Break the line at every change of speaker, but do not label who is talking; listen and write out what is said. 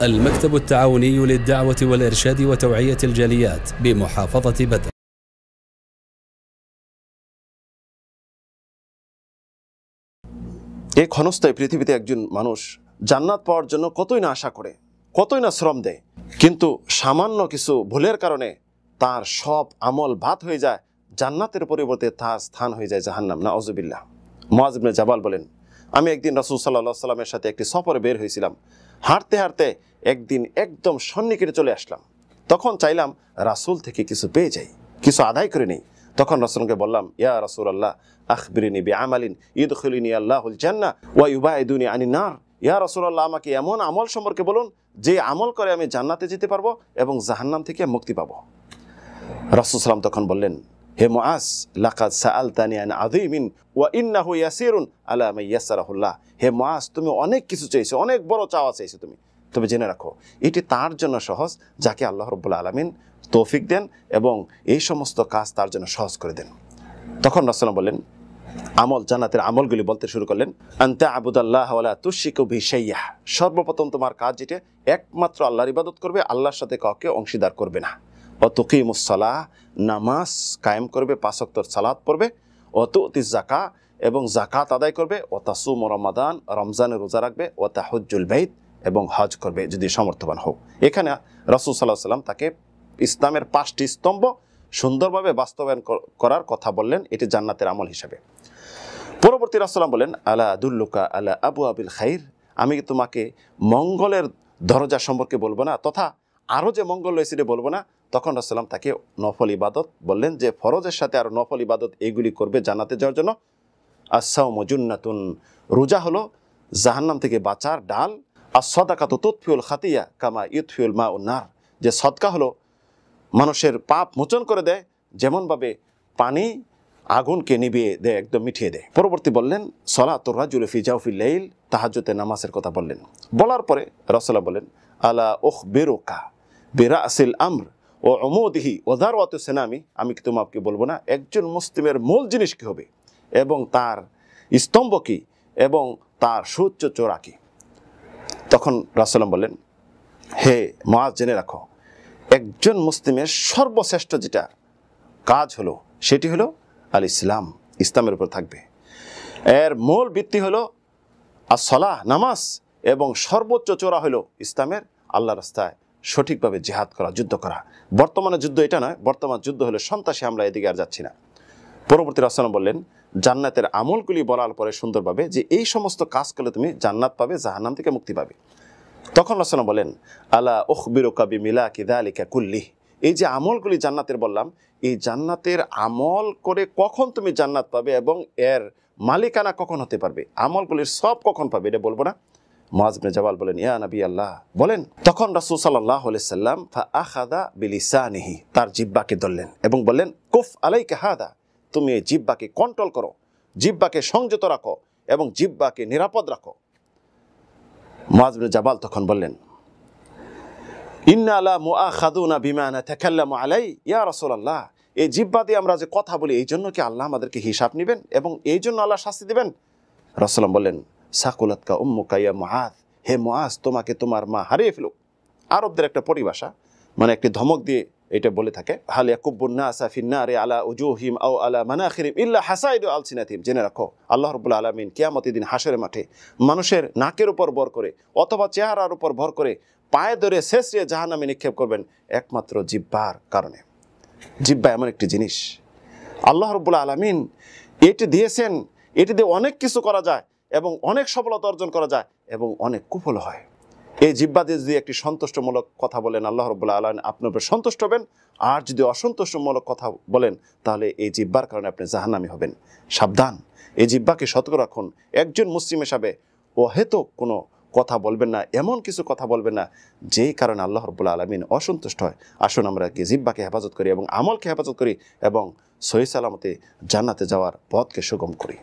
المكتب التعاوني للدعوة والإرشاد وتوعية الجاليات بمحافظة بدر।
এই ক্ষণস্থায়ী পৃথিবীতে একজন মানুষ জান্নাত পাওয়ার জন্য কতই না আশা করে, কতই না শ্রম দেয়, কিন্তু সামান্য কিছু ভুলের কারণে তার সব আমল বাদ হয়ে যায়, জান্নাতের পরিবর্তে তার স্থান হয়ে যায় জাহান্নাম। নাউজুবিল্লাহ। মুআয ইবনে জাবাল বলেন, আমি একদিন রাসূল সাল্লাল্লাহু আলাইহি সাল্লামের সাথে একটি সফরে বের হয়েছিলাম। হাঁটতে হাঁটতে একদিন একদম সন্নিকটে চলে আসলাম। তখন চাইলাম রাসূল থেকে কিছু পেয়ে যাই, কিছু আদায় করে নেই। তখন রাসূলকে বললাম, ইয়া রাসূলুল্লাহ আখবিরনি বিআমালিন ইদখিলুনি আল্লাহুল জান্নাহ ওয়া ইউবাইদুনি আনিন নার। ইয়া রাসূলুল্লাহ, আমাকে এমন আমল সম্পর্কে বলুন যে আমল করে আমি জান্নাতে যেতে পারবো এবং জাহান্নাম থেকে মুক্তি পাবো। রাসূল সাল্লাল্লাহু তখন বললেন, হে মুআজ, লাকাদ সাআলতানি আন আযীমিন ওয়া ইন্নাহু ইয়াসিরুন আলা মান ইয়াসসারাহুল্লাহ। হে মুআজ, তুমি অনেক কিছু চাইছো, অনেক বড় চাওয়া চাইছো তুমি, তবে জেনে রাখো এটি তার জন্য সহজ যাকে আল্লাহ রাব্বুল আলামিন তৌফিক দেন এবং এই সমস্ত কাজ তার জন্য সহজ করে দেন। তখন রাসূল বললেন, আমল, জান্নাতের আমলগুলি বলতে শুরু করলেন, আনতা আবুদাল্লাহ ওয়া লা তুশরিকু বিহি শাইয়্যা। সর্বপ্রথম তোমার কাজ যেটা, একমাত্র আল্লাহর ইবাদত করবে, আল্লাহর সাথে কাউকে অংশীদার করবে না। ওয়া তুকিমুস সালাহ, নামাজ কায়েম করবে, 5 ওয়াক্ত সালাত পড়বে। ওয়া তুতিজ যাকাত, এবং যাকাত আদায় করবে। ওয়া তাসুমু রমাদান, রমজানের রোজা রাখবে। ওয়া তাহুজ্জুল বাইত, এবং হজ করবে যদি সমর্থবান হোক। এখানে রাসূল সাল্লাল্লাহু আলাইহি ওয়াসাল্লাম তাকে ইসলামের 5টি স্তম্ভ সুন্দরভাবে বাস্তবায়ন করার কথা বললেন, এটি জান্নাতের আমল হিসাবে। পরবর্তী রাসূল বলেন, আলা আদুল্লুকা আলা আবওয়াবিল খাইর, আমি কি তোমাকে মঙ্গলের দরজা সম্পর্কে বলবো না, তথা আরও যে মঙ্গল রয়েছে এটা বলবো না? তখন রাসূল তাকে নফল ইবাদত বললেন, যে ফরজের সাথে আরও নফল ইবাদত এইগুলি করবে জান্নাতে যাওয়ার জন্য। আস-সাওমু জুন্নাতুন, রোজা হলো জাহান্নাম থেকে বাঁচার ডাল। আস-সাদাকাতু তুতফিউল খাতিয়া কামা ইউতফিউল মাউন নার, যে সদকা হলো মানুষের পাপ মোচন করে দেয়, যেমনভাবে পানি আগুনকে নিভিয়ে দেয়, একদম মিঠিয়ে দেয়। পরবর্তী বললেন, সলাতুর রাজুলি ফি জাওফিল লাইল, তাহাজ্জুদের নামাজের কথা বললেন। বলার পরে রাসূল বলেন, আলা উখবিরুকা বিরাসিল আমর ও উমুদিহি ওয়া দারওয়াতুস সানামি, আমি কি তোমাকে বলবো না একজন মুসলিমের মূল জিনিস কি হবে, এবং তার স্তম্ভ কি, এবং তার সুউচ্চ চূড়া কি? তখন রাসূল বললেন, হে মুআজ, জেনে রাখো একজন মুসলিমের সর্বশ্রেষ্ঠ যেটা কাজ হলো সেটি হলো আল ইসলাম, ইসলামের উপর থাকবে। এর মূল ভিত্তি হলো as-সালাহ, নামাজ, এবং সর্বোচ্চ চূড়া হলো ইসলামের আল্লাহর রাস্তায় সঠিকভাবে জিহাদ করা, যুদ্ধ করা। বর্তমানে যুদ্ধ এটা নয়, বর্তমান যুদ্ধ হলো সন্ত্রাসী, আমরা এদিকে আর যাচ্ছি না। পরবর্তী রাসূল বললেন, জান্নাতের আমলগুলি বলার পরে সুন্দরভাবে, যে এই সমস্ত কাজ করলে তুমি জান্নাত পাবে, জাহান্নাম থেকে মুক্তি পাবে। তখন রাসূল বলেন, আলা উখবিরুকা বিমিলাকি যালিকা কুল্লি, এই যে আমলগুলি জান্নাতের বললাম, এই জান্নাতের আমল করে কখন তুমি জান্নাত পাবে এবং এর মালিকানা কখন হতে পারবে, আমলগুলির সব কখন পাবে, এটা বলবো না? মুআয ইবনে জাবাল বলেন, ইয়া নবী আল্লাহ, বলেন। তখন রাসূল সাল্লাল্লাহু আলাইহি সাল্লাম ফা আখাযা বিলিসানিহি, তার জিহ্বাকে ধরলেন এবং বললেন, কুফ আলাইকা হাদা, তুমি এই জিহ্বাকে কন্ট্রোল করো, জিহ্বাকে সংযত রাখো এবং জিহ্বাকে নিরাপদ রাখো। মুআয ইবনে জাবাল তখন বললেন, ইন্না লা মুআখাযুনা বিমা নাতাকাল্লামু আলাই ইয়া রাসূলুল্লাহ, এই জিহ্বা দিয়ে আমরা যে কথা বলি, এই জন্য কি আল্লাহ আমাদেরকে হিসাব নেবেন এবং এই জন্য আল্লাহ শাস্তি দিবেন? রাসূল বললেন, সাকুলাতকা উম্মুকা ইয়া মুআয, হে মুআয, তোমাকে তোমার মা হারিয়ে ফেলুক। আরবদের একটা পরিভাষা, মানে একটি ধমক দিয়ে এটা বলে থাকে, হাল ইয়াকুবুন নাসা ফিন নারি আলা উজুহিম আও আলা মানাখিরিম ইল্লা হাসাইদু আলসিনাতিহিম। জেনে রাখো আল্লাহ রাব্বুল আলামিন কিয়ামতের দিন হাশরের মাঠে মানুষের নাকের উপর ভর করে অথবা চেহারার উপর ভর করে পায়ে ধরে শেষে জাহান্নামে নিক্ষেপ করবেন একমাত্র জিহ্বার কারণে। জিহ্বা এমন একটি জিনিস আল্লাহ রাব্বুল আলামিন এটি দিয়েছেন, এটি দিয়ে অনেক কিছু করা যায় এবং অনেক সফলতা অর্জন করা যায় এবং অনেক কুফল হয়। এই জিহ্বা দিয়ে যদি একটি সন্তুষ্টমূলক কথা বলেন, আল্লাহ রাব্বুল আলামিন আপনার উপর সন্তুষ্ট হবেন, আর যদি অসন্তুষ্টমূলক কথা বলেন তাহলে এই জিহ্বার কারণে আপনি জাহান্নামী হবেন। সাবধান, এই জিহ্বাকে সতর্ক রাখুন। একজন মুসলিম হিসাবে অহেতুক কোনো কথা বলবেন না, এমন কিছু কথা বলবেন না যেই কারণে আল্লাহ রাব্বুল আলামিন অসন্তুষ্ট হয়। আসুন আমরা কি জিহ্বাকে হেফাজত করি এবং আমলকে হেফাজত করি এবং সহি সালামতে জান্নাতে যাওয়ার পথকে সুগম করি।